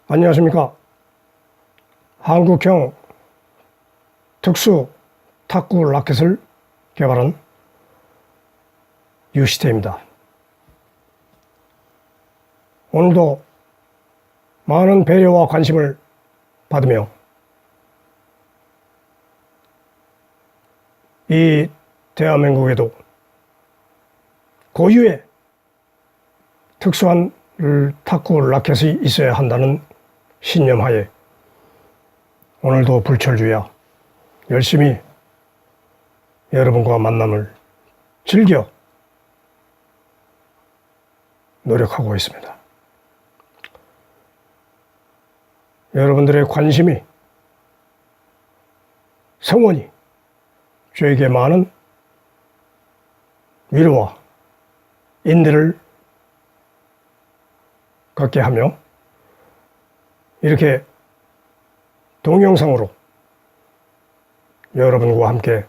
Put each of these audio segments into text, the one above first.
안녕하십니까. 한국형 특수 탁구 라켓을 개발한 유시태입니다. 오늘도 많은 배려와 관심을 받으며 이 대한민국에도 고유의 특수한 탁구 라켓이 있어야 한다는 신념하에 오늘도 불철주야 열심히 여러분과 만남을 즐겨 노력하고 있습니다. 여러분들의 관심이, 성원이 저에게 많은 위로와 인내를 갖게 하며 이렇게 동영상으로 여러분과 함께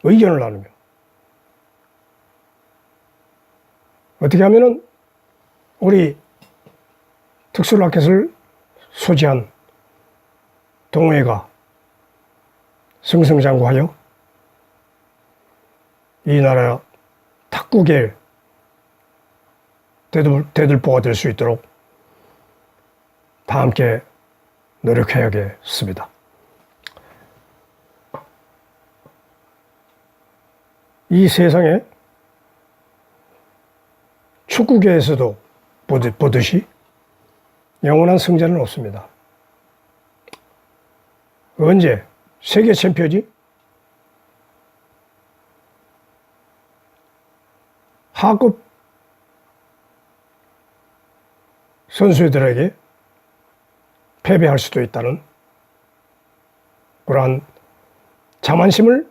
의견을 나누며 어떻게 하면은 우리 특수라켓을 소지한 동호회가 승승장구하여 이 나라 탁구계 대들보가 될 수 있도록 다 함께 노력해야겠습니다. 이 세상에 축구계에서도 보듯이 영원한 승자는 없습니다. 언제 세계 챔피언이 하급 선수들에게 패배할 수도 있다는 그러한 자만심을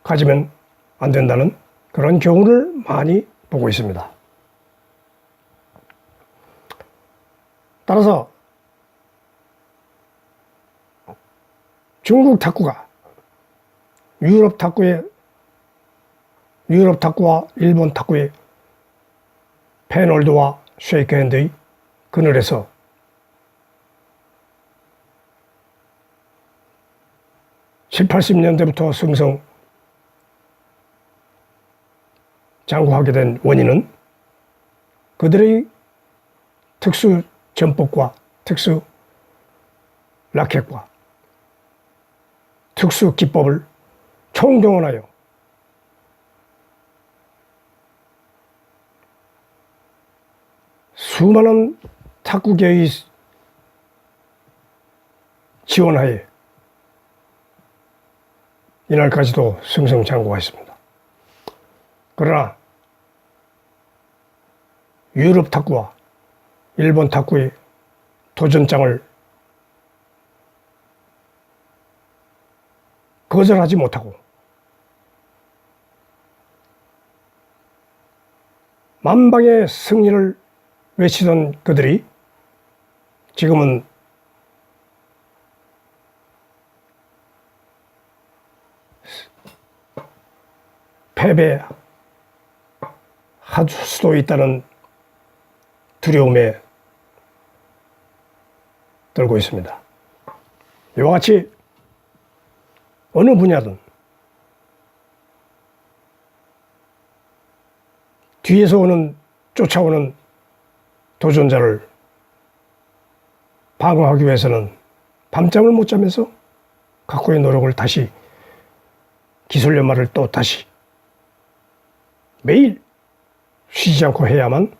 가지면 안 된다는 그런 교훈을 많이 보고 있습니다. 따라서 중국 탁구가 유럽 탁구와 일본 탁구의 페놀드와 쉐이크핸드의 그늘에서 (70, 80년대부터) 승승장구하게 된 원인은 그들의 특수 전법과 특수 라켓과 특수 기법을 총동원하여 수많은 탁구계의 지원하에 이날까지도 승승장구했습니다. 그러나 유럽 탁구와 일본 탁구의 도전장을 거절하지 못하고 만방의 승리를 외치던 그들이 지금은 패배할 수도 있다는 두려움에 떨고 있습니다. 이와 같이 어느 분야든 뒤에서 쫓아오는 도전자를 방어하기 위해서는 밤잠을 못 자면서 각고의 노력을 다시, 기술 연마를 또 다시 매일 쉬지 않고 해야만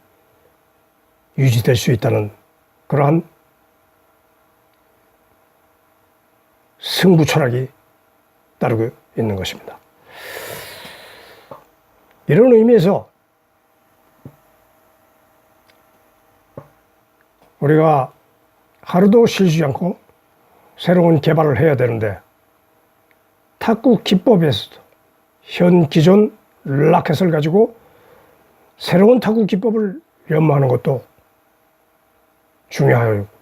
유지될 수 있다는 그러한 승부 철학이 따르고 있는 것입니다. 이런 의미에서 우리가 하루도 쉬지 않고 새로운 개발을 해야 되는데 탁구 기법에서도 기존 라켓을 가지고 새로운 탁구 기법을 연마하는 것도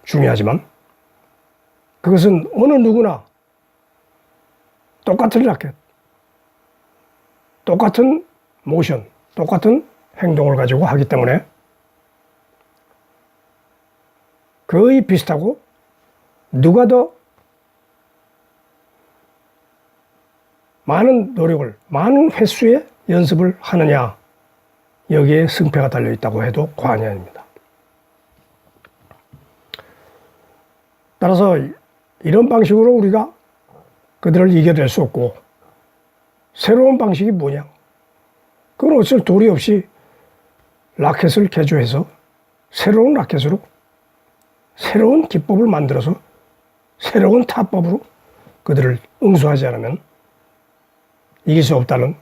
중요하지만 그것은 어느 누구나 똑같은 라켓, 똑같은 모션, 똑같은 행동을 가지고 하기 때문에 거의 비슷하고 누가 더 많은 노력을, 많은 횟수의 연습을 하느냐, 여기에 승패가 달려있다고 해도 과언이 아닙니다. 따라서 이런 방식으로 우리가 그들을 이겨낼 수 없고, 새로운 방식이 뭐냐? 그건 어쩔 도리 없이 라켓을 개조해서 새로운 라켓으로 새로운 기법을 만들어서 새로운 타법으로 그들을 응수하지 않으면 이길 수 없다는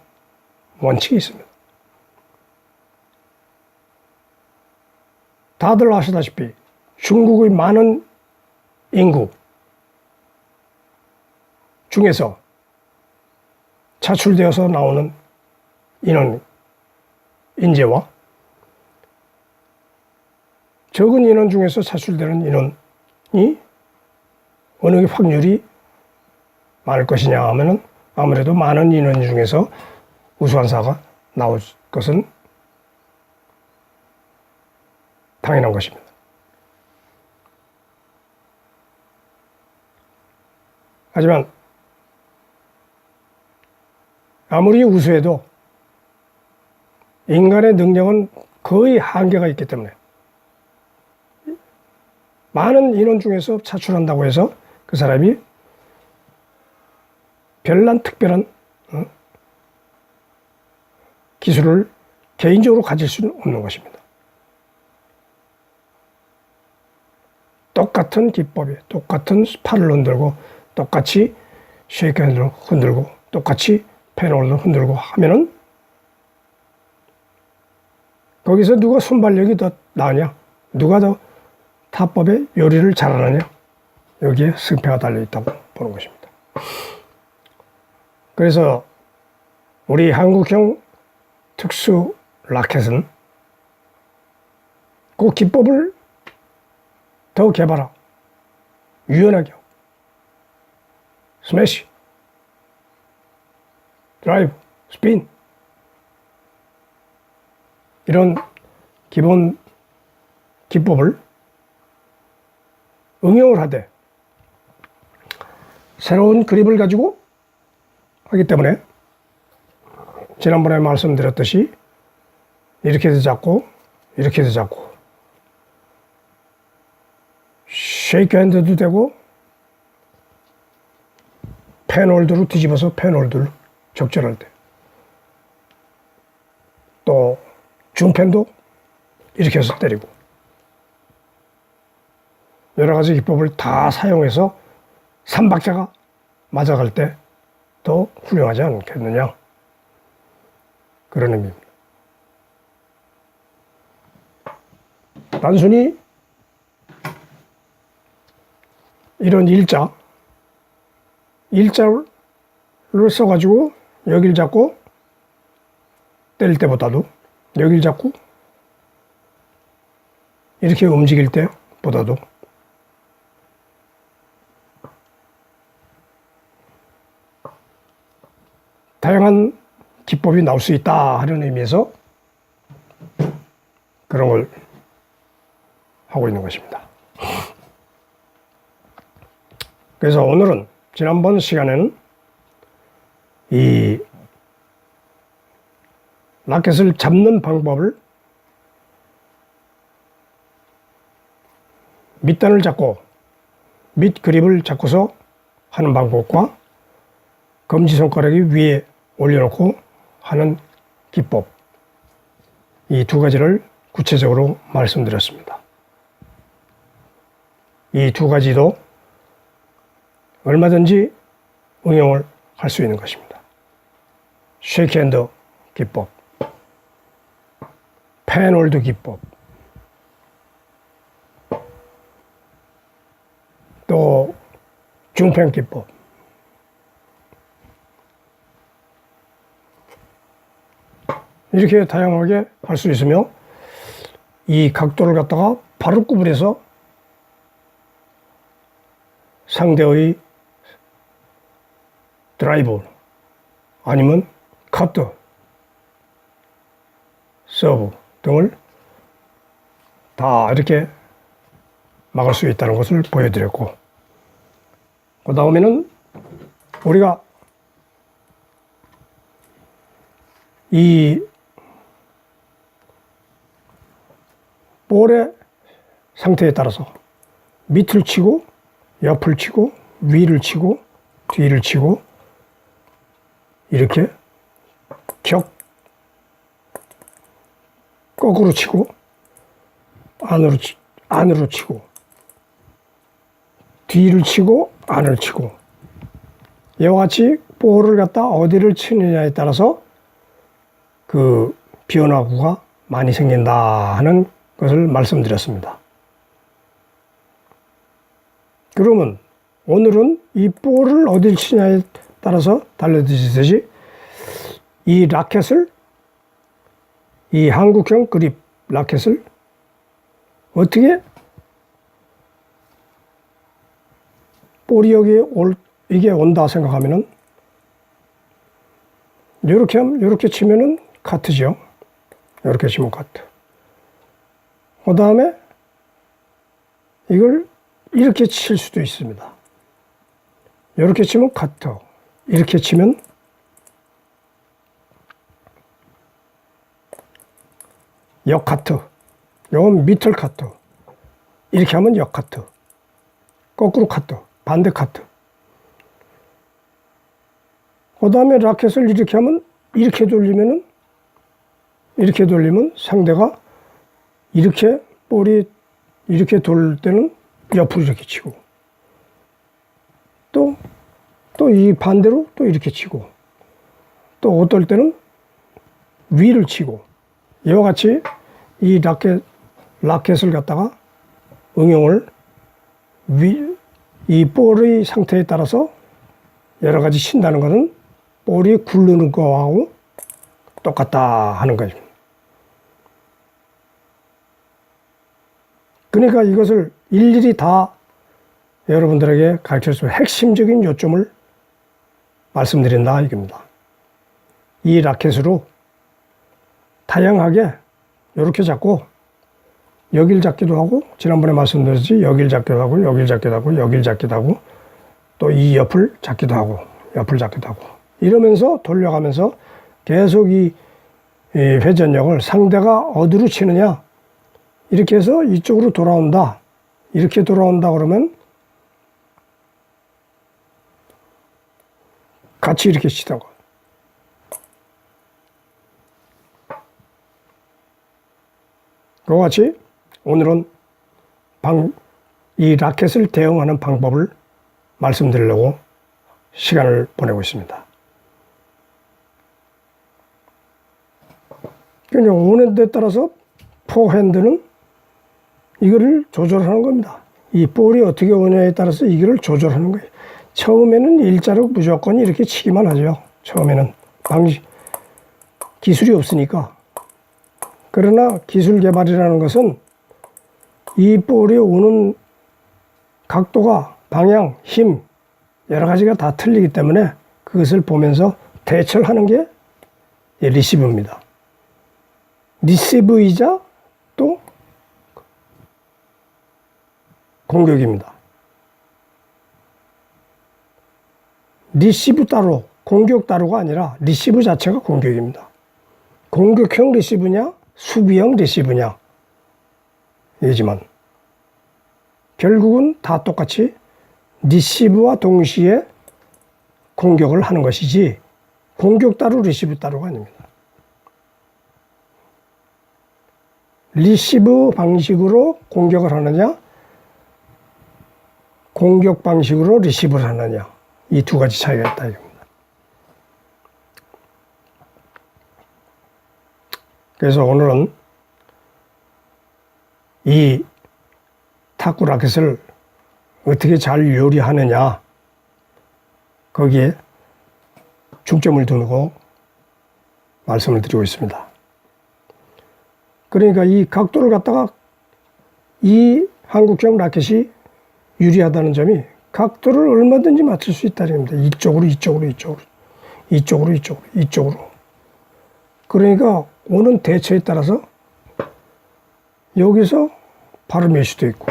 원칙이 있습니다. 다들 아시다시피 중국의 많은 인구 중에서 차출되어서 나오는 인원, 인재와 적은 인원 중에서 차출되는 인원이 어느 확률이 많을 것이냐 하면은 아무래도 많은 인원 중에서 우수한 사가 나올 것은 당연한 것입니다. 하지만 아무리 우수해도 인간의 능력은 거의 한계가 있기 때문에 많은 인원 중에서 차출한다고 해서 그 사람이 별난 특별한 기술을 개인적으로 가질 수는 없는 것입니다. 똑같은 기법에 똑같은 팔을 흔들고 똑같이 쉐이크 핸들을 흔들고 똑같이 펜홀을 흔들고 하면은 거기서 누가 순발력이 더 나으냐, 누가 더 타법의 요리를 잘하느냐, 여기에 승패가 달려있다고 보는 것입니다. 그래서 우리 한국형 특수 라켓은 그 기법을 더 개발하고 유연하게 하고 스매시, 드라이브, 스핀 이런 기본 기법을 응용을 하되 새로운 그립을 가지고 하기 때문에 지난번에 말씀드렸듯이 이렇게도 잡고 이렇게도 잡고 쉐이크 핸드도 되고 펜홀드로 뒤집어서 펜홀드를 적절할 때 또 중펜도 이렇게 해서 때리고 여러 가지 기법을 다 사용해서 삼박자가 맞아갈 때 더 훌륭하지 않겠느냐, 그런 의미입니다. 단순히 이런 일자를 써가지고 여길 잡고 때릴 때보다도 여길 잡고 이렇게 움직일 때보다도 다양한 기법이 나올 수 있다 하는 의미에서 그런 걸 하고 있는 것입니다. 그래서 오늘은 지난번 시간에는 이 라켓을 잡는 방법을 밑단을 잡고 밑 그립을 잡고서 하는 방법과 검지손가락이 위에 올려놓고 하는 기법, 이 두 가지를 구체적으로 말씀드렸습니다. 이 두 가지도 얼마든지 응용을 할 수 있는 것입니다. 쉐이크핸드 기법, 펜홀드 기법, 또 중펜 기법, 이렇게 다양하게 할 수 있으며 이 각도를 갖다가 바로 구분해서 상대의 드라이브 아니면 커트, 서브 등을 다 이렇게 막을 수 있다는 것을 보여드렸고, 그 다음에는 우리가 이 볼의 상태에 따라서 밑을 치고 옆을 치고 위를 치고 뒤를 치고 이렇게 거꾸로 치고 안으로 치고 뒤를 치고 안을 치고 이와 같이 볼을 갖다 어디를 치느냐에 따라서 그 변화구가 많이 생긴다 하는 것을 말씀드렸습니다. 그러면 오늘은 이 볼을 어디를 치냐에 따라서 달라지듯이 이 라켓을, 이 한국형 그립 라켓을 어떻게 볼이 여기에 이게 온다 생각하면은 이렇게 치면은 카트죠. 이렇게 치면 카트. 그 다음에 이걸 이렇게 칠 수도 있습니다. 이렇게 치면 카트. 이렇게 치면 역카트. 이건 미틀 카트. 이렇게 하면 역카트. 거꾸로 카트. 반대 카트. 그 다음에 라켓을 이렇게 하면 이렇게 돌리면 상대가 이렇게 볼이 이렇게 돌 때는 옆으로 이렇게 치고 또 이 반대로 또 이렇게 치고 또 어떨 때는 위를 치고 이와 같이 이 라켓을 갖다가 응용을 이 볼의 상태에 따라서 여러 가지 친다는 것은 볼이 굴르는 거하고 똑같다 하는 거죠. 그러니까 이것을 일일이 다 여러분들에게 가르쳐서 핵심적인 요점을 말씀드린다 이겁니다. 이 라켓으로 다양하게 이렇게 잡고 여길 잡기도 하고 지난번에 말씀드렸지 여길 잡기도 하고 여길 잡기도 하고 여길 잡기도 하고 또 이 옆을 잡기도 하고 옆을 잡기도 하고 이러면서 돌려가면서 계속 이 회전력을 상대가 어디로 치느냐 이렇게 해서 이쪽으로 돌아온다 이렇게 돌아온다 그러면 같이 이렇게 치다가 그와 같이 오늘은 이 라켓을 대응하는 방법을 말씀드리려고 시간을 보내고 있습니다. 그냥 오는 데 따라서 포핸드는 이거를 조절하는 겁니다. 이 볼이 어떻게 오냐에 따라서 이거를 조절하는 거예요. 처음에는 일자로 무조건 이렇게 치기만 하죠. 처음에는 기술이 없으니까. 그러나 기술 개발이라는 것은 이 볼이 오는 각도가 방향, 힘 여러 가지가 다 틀리기 때문에 그것을 보면서 대처를 하는 게 리시브입니다. 리시브이자 또 공격입니다. 리시브 따로, 공격 따로가 아니라 리시브 자체가 공격입니다. 공격형 리시브냐, 수비형 리시브냐 이지만 결국은 다 똑같이 리시브와 동시에 공격을 하는 것이지 공격 따로 리시브 따로가 아닙니다. 리시브 방식으로 공격을 하느냐 공격 방식으로 리시브를 하느냐 이 두 가지 차이가 있다 이겁니다. 그래서 오늘은 이 탁구 라켓을 어떻게 잘 요리하느냐 거기에 중점을 두고 말씀을 드리고 있습니다. 그러니까 이 각도를 갖다가 이 한국형 라켓이 유리하다는 점이 각도를 얼마든지 맞출 수 있다는 겁니다. 이쪽으로. 그러니까 오는 대처에 따라서 여기서 바로 맬 수도 있고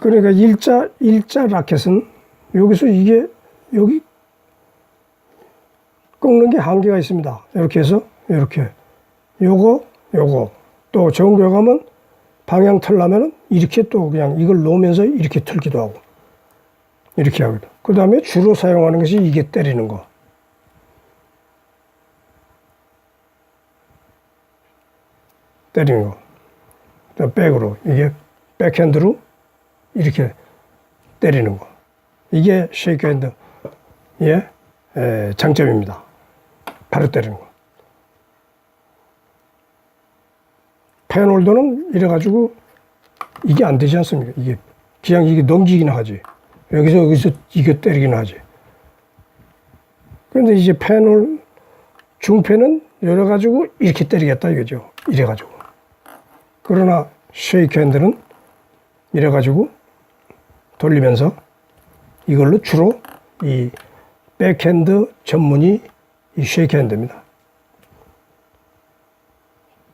그러니까 일자 라켓은 여기서 이게 여기 꺾는 게 한계가 있습니다. 이렇게 해서 이렇게 요거 또 정교에 가면 방향 틀려면은 이렇게 또 그냥 이걸 놓으면서 이렇게 틀기도 하고 이렇게 하거든. 그 다음에 주로 사용하는 것이 이게 때리는 거. 때리는 거. 백으로 이게 백핸드로 이렇게 때리는 거. 이게 쉐이크 핸드의 장점입니다. 바로 때리는 거. 펜홀더는 이래가지고 이게 안 되지 않습니까? 이게 그냥 이게 넘기긴 하지. 여기서 이게 때리긴 하지. 그런데 이제 중펜은 열어가지고 이렇게 때리겠다 이거죠. 이래가지고. 그러나 쉐이크 핸드는 이래가지고 돌리면서 이걸로 주로 이 백핸드 전문이 이 쉐이크 핸드입니다.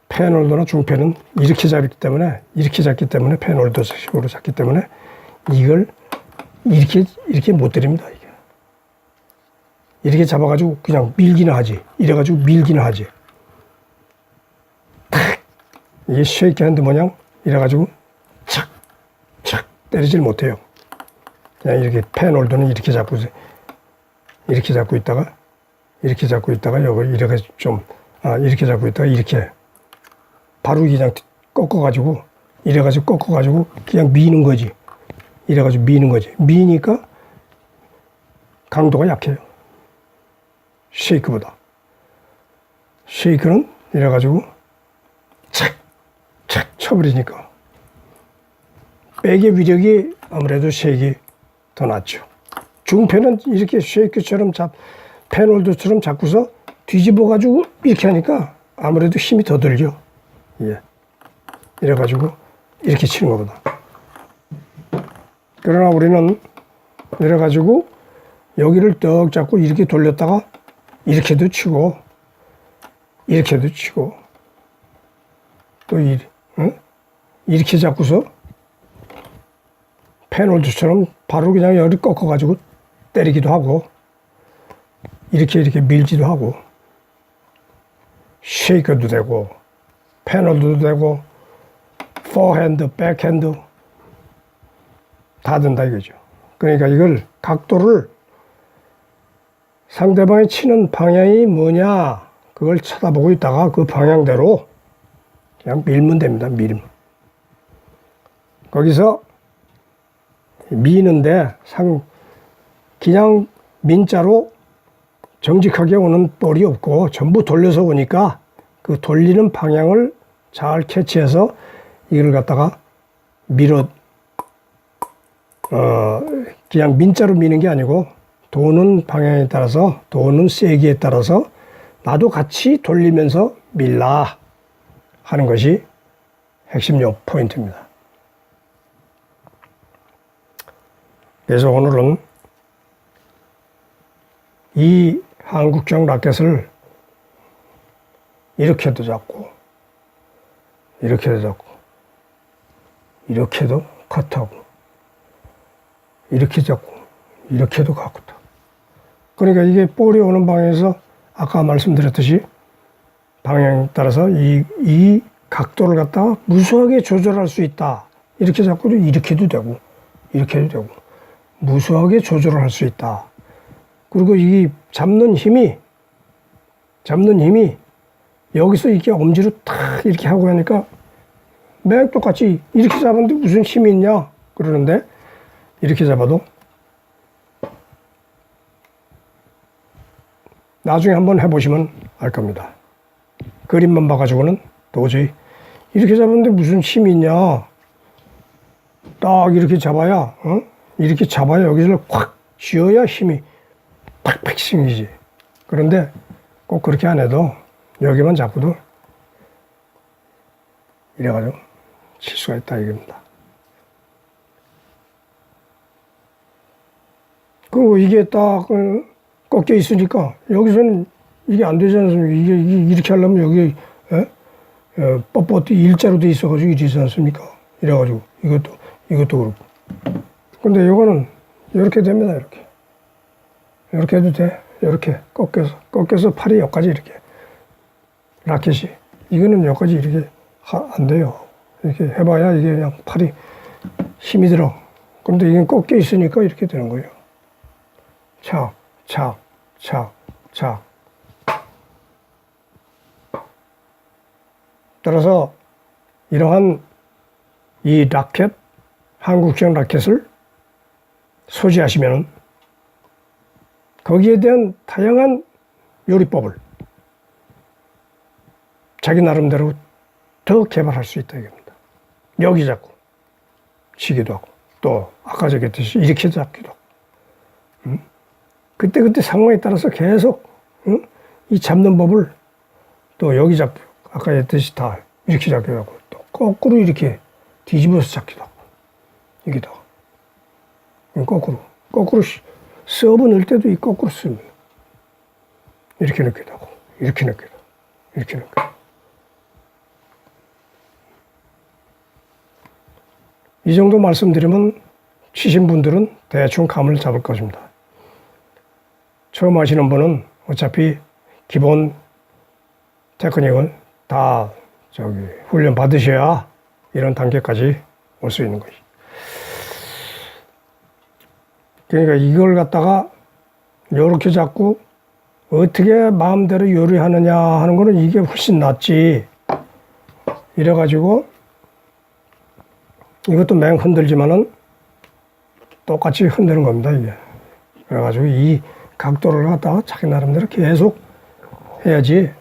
펜홀더나 중펜은 이렇게 잡기 때문에 펜홀더 식으로 잡기 때문에 이걸 이렇게 못 때립니다. 이렇게 잡아가지고 그냥 밀기는 하지. 이래가지고 밀기는 하지. 이게 쉐이크 핸드 모양 이래가지고 착 때리질 못해요. 그냥 이렇게 펜홀더는 이렇게 잡고 있다가 이렇게 잡고 있다가 여기 이렇게 이렇게 잡고 있다가 이렇게 바로 그냥 꺾어가지고 이래가지고 꺾어가지고 그냥 미는 거지. 이래가지고 미는 거지. 미니까 강도가 약해요. 쉐이크보다. 쉐이크는 이래가지고 착 쳐버리니까 백의 위력이 아무래도 쉐이크가 더 낫죠. 중펜은 이렇게 쉐이크처럼 펜홀더처럼 잡고서 뒤집어가지고 이렇게 하니까 아무래도 힘이 더 들죠. 예. 이래가지고 이렇게 치는 것보다. 그러나 우리는 이래가지고 여기를 떡 잡고 이렇게 돌렸다가 이렇게도 치고 또 이렇게 잡고서 펜홀더처럼 바로 그냥 여기 꺾어가지고 때리기도 하고 이렇게 밀지도 하고 쉐이커도 되고 펜홀더도 되고 포핸드, 백핸드 다 된다 이거죠. 그러니까 이걸 각도를 상대방이 치는 방향이 뭐냐 그걸 쳐다보고 있다가 그 방향대로 그냥 밀면 됩니다. 거기서 미는데 그냥 민자로 정직하게 오는 볼이 없고 전부 돌려서 오니까 그 돌리는 방향을 잘 캐치해서 이걸 갖다가 그냥 민자로 미는 게 아니고 도는 방향에 따라서 도는 세기에 따라서 나도 같이 돌리면서 밀라 하는 것이 핵심 포인트입니다. 그래서 오늘은 이 한국형 라켓을 이렇게도 잡고 이렇게도 잡고 이렇게도 컷하고 이렇게 잡고 이렇게도 갖고 타. 그러니까 이게 볼이 오는 방향에서 아까 말씀드렸듯이 방향에 따라서 이 각도를 갖다가 무수하게 조절할 수 있다. 이렇게 잡고도 이렇게도 되고 이렇게도 되고 무수하게 조절을 할 수 있다. 그리고 이 잡는 힘이 여기서 이렇게 엄지로 탁 이렇게 하고 하니까 맨 똑같이 이렇게 잡았는데 무슨 힘이 있냐 그러는데 이렇게 잡아도 나중에 한번 해보시면 알 겁니다. 그림만 봐가지고는 도저히 이렇게 잡았는데 무슨 힘이 있냐. 딱 이렇게 잡아야 이렇게 잡아야 여기를 확 쥐어야 힘이 팍팍 생기지. 그런데 꼭 그렇게 안 해도 여기만 잡고도 이래가지고 칠 수가 있다 이겁니다. 그리고 이게 딱 꺾여 있으니까 여기서는 이게 안 되지 않습니까? 이게 이렇게 하려면 여기 뻣뻣이 일자로 돼 있어가지고 이러지 않습니까? 이래가지고 이것도 그렇고 근데 이거는 이렇게 됩니다. 이렇게 해도 돼. 이렇게 꺾여서 팔이 여기까지 이렇게. 라켓이. 이거는 여기까지 이렇게 안 돼요. 이렇게 해봐야 이게 그냥 팔이 힘이 들어. 근데 이게 꺾여 있으니까 이렇게 되는 거예요. 착, 착, 착, 착. 따라서 이러한 이 라켓, 한국형 라켓을 소지하시면 거기에 대한 다양한 요리법을 자기 나름대로 더 개발할 수 있다 이겁니다. 여기 잡고 치기도 하고 또 아까 얘기했듯이 이렇게 잡기도 하고 그때 상황에 따라서 계속 이 잡는 법을 또 여기 잡고 아까 했듯이 다 이렇게 잡기도 하고 또 거꾸로 이렇게 뒤집어서 잡기도 하고 이기도 하고 거꾸로 서브 넣을 때도 이 거꾸로 씁니다. 이렇게 넣기도 하고 이렇게 넣기도 하고 이렇게 넣기도 하고 이 정도 말씀드리면 치신 분들은 대충 감을 잡을 것입니다. 처음 하시는 분은 어차피 기본 테크닉은 다 훈련 받으셔야 이런 단계까지 올 수 있는 것이. 그러니까 이걸 갖다가 이렇게 잡고 어떻게 마음대로 요리하느냐 하는 거는 이게 훨씬 낫지. 이래가지고 이것도 맹 흔들지만은 똑같이 흔드는 겁니다, 이게. 그래가지고 이 각도를 갖다가 자기 나름대로 계속 해야지.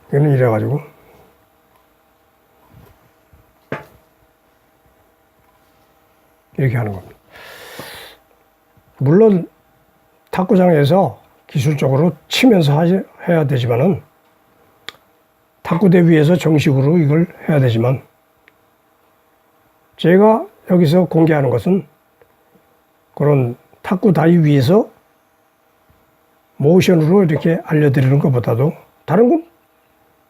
이거는 이래가지고. 이렇게 하는 겁니다. 물론 탁구장에서 기술적으로 치면서 해야 되지만은 탁구대 위에서 정식으로 이걸 해야 되지만 제가 여기서 공개하는 것은 그런 탁구 다이 위에서 모션으로 이렇게 알려드리는 것보다도 다른 건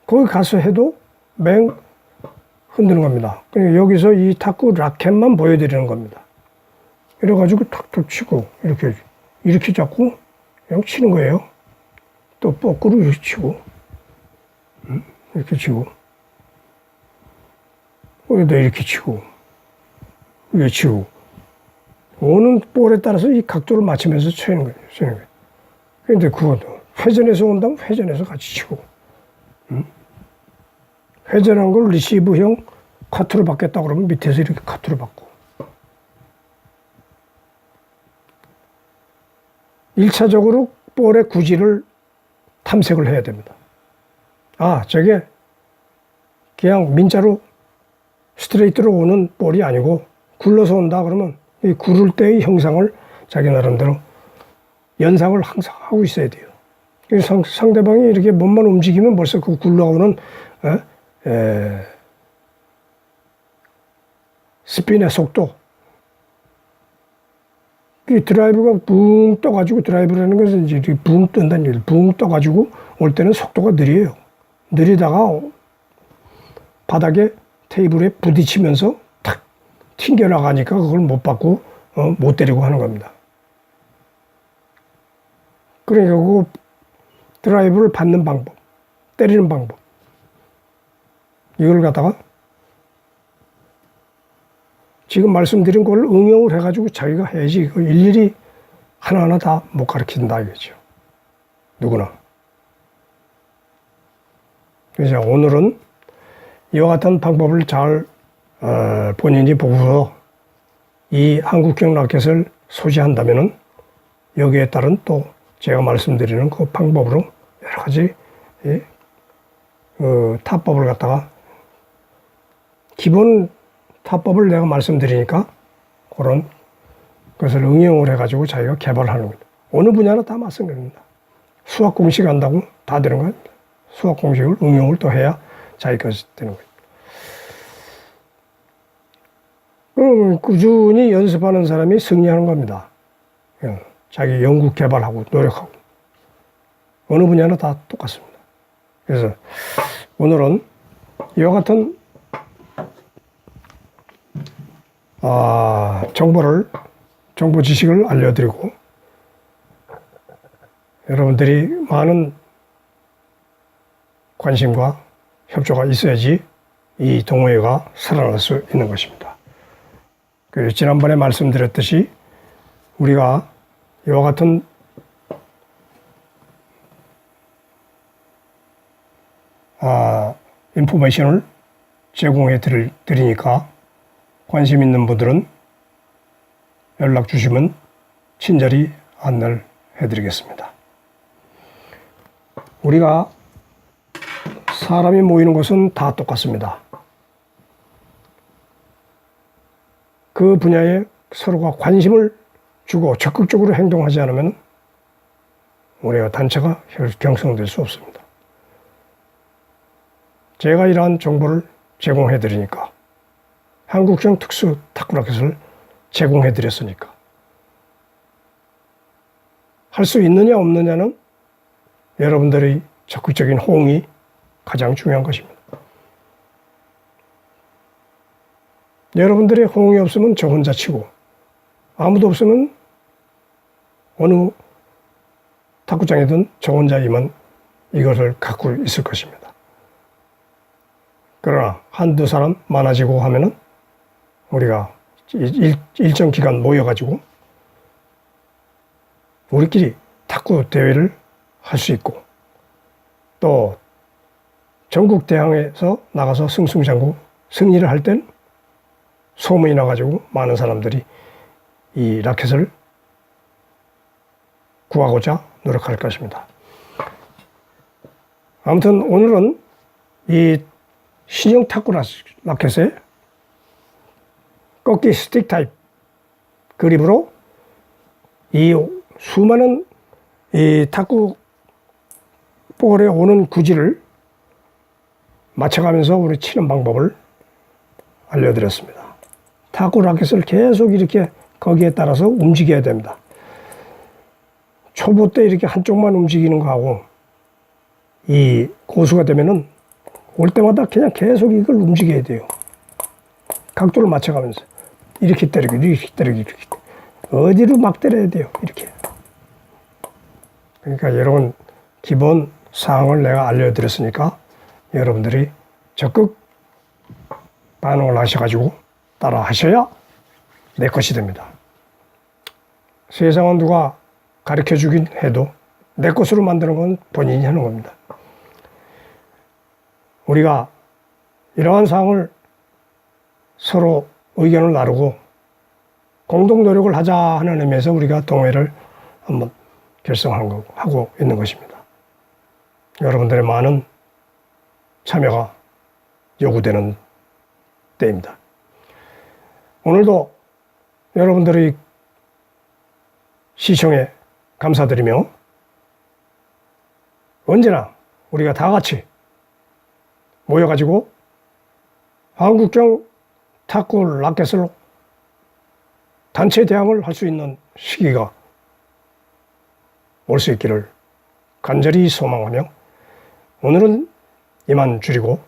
거기 가서 해도 맹 흔드는 겁니다. 그러니까 여기서 이 탁구 라켓만 보여드리는 겁니다. 이래가지고 탁탁 치고 이렇게 잡고 그냥 치는 거예요. 또 거꾸로 이렇게 치고 이렇게 치고 여기다 이렇게 치고 이렇게 치고 오는 볼에 따라서 이 각도를 맞추면서 치는 거예요. 그런데 그것도 회전해서 온다면 회전해서 같이 치고 회전한 걸 리시브형 커트로 받겠다 그러면 밑에서 이렇게 커트로 받고 1차적으로 볼의 구질을 탐색을 해야 됩니다. 아, 저게 그냥 민자로 스트레이트로 오는 볼이 아니고 굴러서 온다 그러면 이 구를 때의 형상을 자기 나름대로 연상을 항상 하고 있어야 돼요. 상대방이 이렇게 몸만 움직이면 벌써 그 굴러오는 스핀의 속도. 이 드라이브가 붕 떠가지고 드라이브라는 것은 이제 붕 뜬다는 얘기예요. 붕 떠가지고 올 때는 속도가 느려요. 느리다가 바닥에 테이블에 부딪히면서 탁 튕겨나가니까 그걸 못 받고 못 때리고 하는 겁니다. 그러니까 그 드라이브를 받는 방법, 때리는 방법 이걸 갖다가 지금 말씀드린 걸 응용을 해가지고 자기가 해야지 이거 일일이 하나하나 다 못 가르친다 이거죠. 누구나. 그래서 오늘은 이와 같은 방법을 잘 본인이 보고서 이 한국형 라켓을 소지한다면은 여기에 따른 또 제가 말씀드리는 그 방법으로 여러 가지 타법을 갖다가 기본 타법을 내가 말씀드리니까 그런 것을 응용을 해가지고 자기가 개발하는 겁니다. 어느 분야나 다 마찬가지입니다. 수학 공식 한다고 다 되는 거예요. 수학 공식을 응용을 또 해야 자기 것이 되는 거예요. 꾸준히 연습하는 사람이 승리하는 겁니다. 자기 연구 개발하고 노력하고 어느 분야나 다 똑같습니다. 그래서 오늘은 이와 같은 정보를 정보 지식을 알려드리고 여러분들이 많은 관심과 협조가 있어야지 이 동호회가 살아날 수 있는 것입니다. 그리고 지난번에 말씀드렸듯이 우리가 이와 같은 인포메이션을 제공해 드리니까 관심 있는 분들은 연락 주시면 친절히 안내를 해드리겠습니다. 우리가 사람이 모이는 곳은 다 똑같습니다. 그 분야에 서로가 관심을 주고 적극적으로 행동하지 않으면 우리가 단체가 형성될 수 없습니다. 제가 이러한 정보를 제공해 드리니까 한국형 특수 탁구 라켓을 제공해 드렸으니까 할 수 있느냐 없느냐는 여러분들의 적극적인 호응이 가장 중요한 것입니다. 여러분들의 호응이 없으면 저 혼자 치고 아무도 없으면 어느 탁구장이든 저 혼자이면 이것을 갖고 있을 것입니다. 그러나 한두 사람 많아지고 하면은 우리가 일정 기간 모여가지고 우리끼리 탁구 대회를 할 수 있고 또 전국 대항에서 나가서 승승장구 승리를 할 땐 소문이 나가지고 많은 사람들이 이 라켓을 구하고자 노력할 것입니다. 아무튼 오늘은 이 신형 탁구 라켓의 꺾기 스틱 타입 그립으로 이 수많은 이 탁구 볼에 오는 구질을 맞춰가면서 우리 치는 방법을 알려드렸습니다. 탁구 라켓을 계속 이렇게 거기에 따라서 움직여야 됩니다. 초보 때 이렇게 한쪽만 움직이는 거하고 이 고수가 되면은 올 때마다 그냥 계속 이걸 움직여야 돼요. 각도를 맞춰가면서 이렇게 때리고 이렇게 때리고 이렇게 어디로 막 때려야 돼요. 이렇게. 그러니까 여러분 기본 사항을 내가 알려드렸으니까 여러분들이 적극 반응을 하셔가지고 따라 하셔야 내 것이 됩니다. 세상은 누가 가르쳐 주긴 해도 내 것으로 만드는 건 본인이 하는 겁니다. 우리가 이러한 사항을 서로 의견을 나누고 공동 노력을 하자 하는 의미에서 우리가 동호회를 한번 결성한 거고 하고 있는 것입니다. 여러분들의 많은 참여가 요구되는 때입니다. 오늘도 여러분들의 시청에 감사드리며 언제나 우리가 다 같이 모여가지고 한국형 탁구 라켓을 단체 대항을 할 수 있는 시기가 올 수 있기를 간절히 소망하며 오늘은 이만 줄이고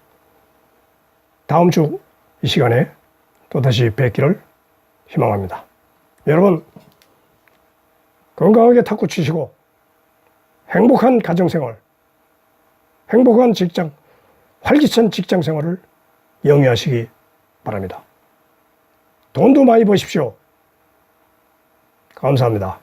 다음 주 이 시간에 또다시 뵙기를 희망합니다. 여러분 건강하게 탁구 치시고 행복한 가정생활, 행복한 직장, 활기찬 직장생활을 영위하시기 바랍니다. 돈도 많이 버십시오. 감사합니다.